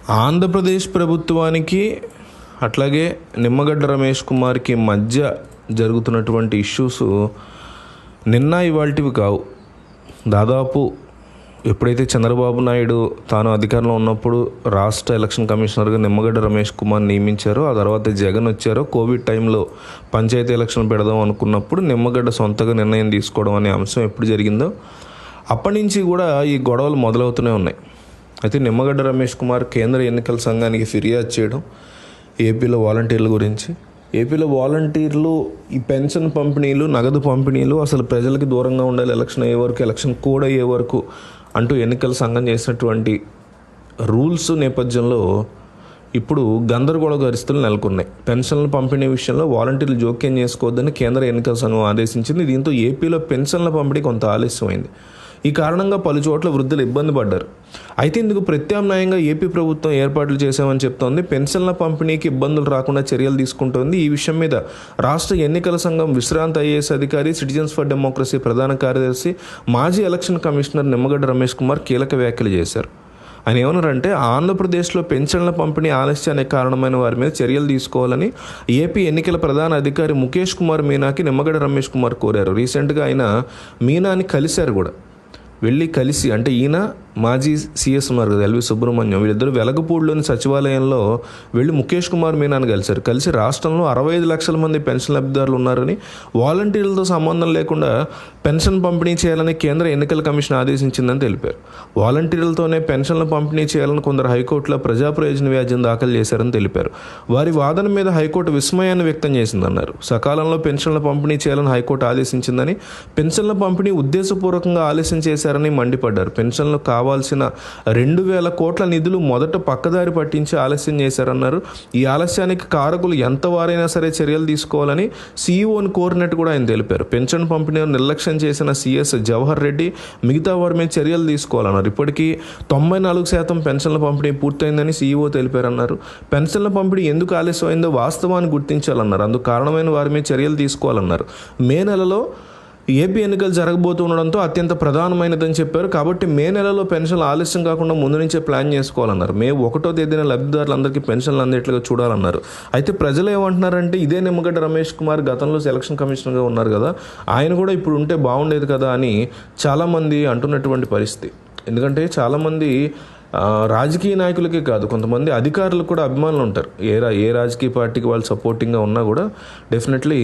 ఆంధ్రప్రదేశ్ ప్రభుత్వానికి అట్లాగే నిమ్మగడ్డ రమేష్ కుమార్కి మధ్య జరుగుతున్నటువంటి ఇష్యూస్ నిన్న ఇవాల్టివి కావు. దాదాపు ఎప్పుడైతే చంద్రబాబు నాయుడు తాను అధికారంలో ఉన్నప్పుడు రాష్ట్ర ఎలక్షన్ కమిషనర్గా నిమ్మగడ్డ రమేష్ కుమార్ నియమించారో, ఆ తర్వాత జగన్ వచ్చారో, కోవిడ్ టైంలో పంచాయతీ ఎలక్షన్ పెడదాం అనుకున్నప్పుడు నిమ్మగడ్డ సొంతగా నిర్ణయం తీసుకోవడం అనే అంశం ఎప్పుడు జరిగిందో అప్పటి నుంచి కూడా ఈ గొడవలు మొదలవుతూనే ఉన్నాయి. అయితే నిమ్మగడ్డ రమేష్ కుమార్ కేంద్ర ఎన్నికల సంఘానికి ఫిర్యాదు చేయడం ఏపీలో వాలంటీర్ల గురించి, ఏపీలో వాలంటీర్లు ఈ పెన్షన్ పంపిణీలు, నగదు పంపిణీలు అసలు ప్రజలకి దూరంగా ఉండాలి, ఎలక్షన్ అయ్యే వరకు, ఎలక్షన్ కోడ్ అయ్యే వరకు అంటూ ఎన్నికల సంఘం చేసినటువంటి రూల్స్ నేపథ్యంలో ఇప్పుడు గందరగోళ పరిస్థితులు నెలకొన్నాయి. పెన్షన్ల పంపిణీ విషయంలో వాలంటీర్లు జోక్యం చేసుకోవద్దని కేంద్ర ఎన్నికల సంఘం ఆదేశించింది. దీంతో ఏపీలో పెన్షన్ల పంపిణీ కొంత ఆలస్యమైంది. ఈ కారణంగా పలు చోట్ల వృద్ధులు ఇబ్బంది పడ్డారు. అయితే ఇందుకు ప్రత్యామ్నాయంగా ఏపీ ప్రభుత్వం ఏర్పాట్లు చేశామని చెప్తోంది. పెన్షన్ల పంపిణీకి ఇబ్బందులు రాకుండా చర్యలు తీసుకుంటోంది. ఈ విషయం మీద రాష్ట్ర ఎన్నికల సంఘం విశ్రాంత ఐఏఎస్ అధికారి, సిటిజన్స్ ఫర్ డెమోక్రసీ ప్రధాన కార్యదర్శి, మాజీ ఎలక్షన్ కమిషనర్ నిమ్మగడ్డ రమేష్ కుమార్ కీలక వ్యాఖ్యలు చేశారు. ఆయన ఏమన్నారంటే, ఆంధ్రప్రదేశ్లో పెన్షన్ల పంపిణీ ఆలస్యానికి కారణమైన వారి మీద చర్యలు తీసుకోవాలని ఏపీ ఎన్నికల ప్రధాన అధికారి ముఖేష్ కుమార్ మీనాకి నిమ్మగడ్డ రమేష్ కుమార్ కోరారు. రీసెంట్గా ఆయన మీనాని కలిశారు కూడా. వెళ్ళి కలిసి, అంటే ఈయన మాజీ సీఎస్ ఉన్నారు కదా ఎల్వి సుబ్రహ్మణ్యం, వీళ్ళిద్దరు వెలగపూడిలోని సచివాలయంలో వెళ్ళి ముఖేష్ కుమార్ మీనాని కలిశారు. కలిసి రాష్ట్రంలో 65 లక్షల మంది పెన్షన్ లబ్ధిదారులు ఉన్నారని, వాలంటీర్లతో సంబంధం లేకుండా పెన్షన్ పంపిణీ చేయాలని కేంద్ర ఎన్నికల కమిషన్ ఆదేశించిందని తెలిపారు. వాలంటీర్లతోనే పెన్షన్లు పంపిణీ చేయాలని కొందరు హైకోర్టులో ప్రజా ప్రయోజన వ్యాజ్యం దాఖలు చేశారని తెలిపారు. వారి వాదన మీద హైకోర్టు విస్మయాన్ని వ్యక్తం చేసిందన్నారు. సకాలంలో పెన్షన్ల పంపిణీ చేయాలని హైకోర్టు ఆదేశించిందని, పెన్షన్ల పంపిణీ ఉద్దేశపూర్వకంగా ఆలస్యం చేశారని మండిపడ్డారు. పెన్షన్లు కావాల్సిన 2,000 కోట్ల నిధులు మొదట పక్కదారి పట్టించి ఆలస్యం చేశారన్నారు. ఈ ఆలస్యానికి కారకులు ఎంతవారైనా సరే చర్యలు తీసుకోవాలని సీఈఓని కోరినట్టు కూడా ఆయన తెలిపారు. పెన్షన్ పంపిణీని నిర్లక్ష్యం చేసిన సీఎస్ జవహర్ రెడ్డి మిగతా వారి మీద చర్యలు తీసుకోవాలన్నారు. ఇప్పటికీ 94% పెన్షన్ల పంపిణీ పూర్తయిందని సీఈఓ తెలిపారన్నారు. పెన్షన్ల పంపిణీ ఎందుకు ఆలస్యమైందో వాస్తవాన్ని గుర్తించాలన్నారు. అందుకు కారణమైన వారి మీద చర్యలు తీసుకోవాలన్నారు. మే నెలలో ఏపీ ఎన్నికలు జరగబోతుండడంతో అత్యంత ప్రధానమైనదని చెప్పారు. కాబట్టి మే నెలలో పెన్షన్లు ఆలస్యం కాకుండా ముందు నుంచే ప్లాన్ చేసుకోవాలన్నారు. మే 1వ తేదీన లబ్ధిదారులందరికీ పెన్షన్లు అందేట్లుగా చూడాలన్నారు. అయితే ప్రజలు ఏమంటున్నారంటే, ఇదే నిమ్మగడ్డ రమేష్ కుమార్ గతంలో ఎలక్షన్ కమిషనర్గా ఉన్నారు కదా, ఆయన కూడా ఇప్పుడు ఉంటే బాగుండేది కదా అని చాలామంది అంటున్నటువంటి పరిస్థితి. ఎందుకంటే చాలామంది రాజకీయ నాయకులకే కాదు, కొంతమంది అధికారులకు కూడా అభిమానులు ఉంటారు. ఏ రాజకీయ పార్టీకి వాళ్ళు సపోర్టింగ్గా ఉన్నా కూడా డెఫినెట్లీ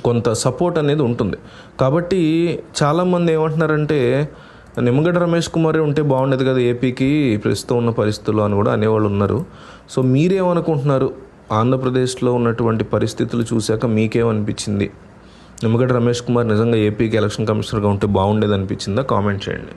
కొంత సపోర్ట్ అనేది ఉంటుంది. కాబట్టి చాలామంది ఏమంటున్నారంటే, నిమ్మగడ్డ రమేష్ కుమారే ఉంటే బాగుండేది కదా ఏపీకి ప్రస్తుతం ఉన్న పరిస్థితుల్లో అని కూడా అనేవాళ్ళు ఉన్నారు. సో మీరేమనుకుంటున్నారు? ఆంధ్రప్రదేశ్లో ఉన్నటువంటి పరిస్థితులు చూశాక మీకేమనిపించింది? నిమ్మగడ్డ రమేష్ కుమార్ నిజంగా ఏపీకి ఎలక్షన్ కమిషనర్గా ఉంటే బాగుండేది అనిపించిందా? కామెంట్ చేయండి.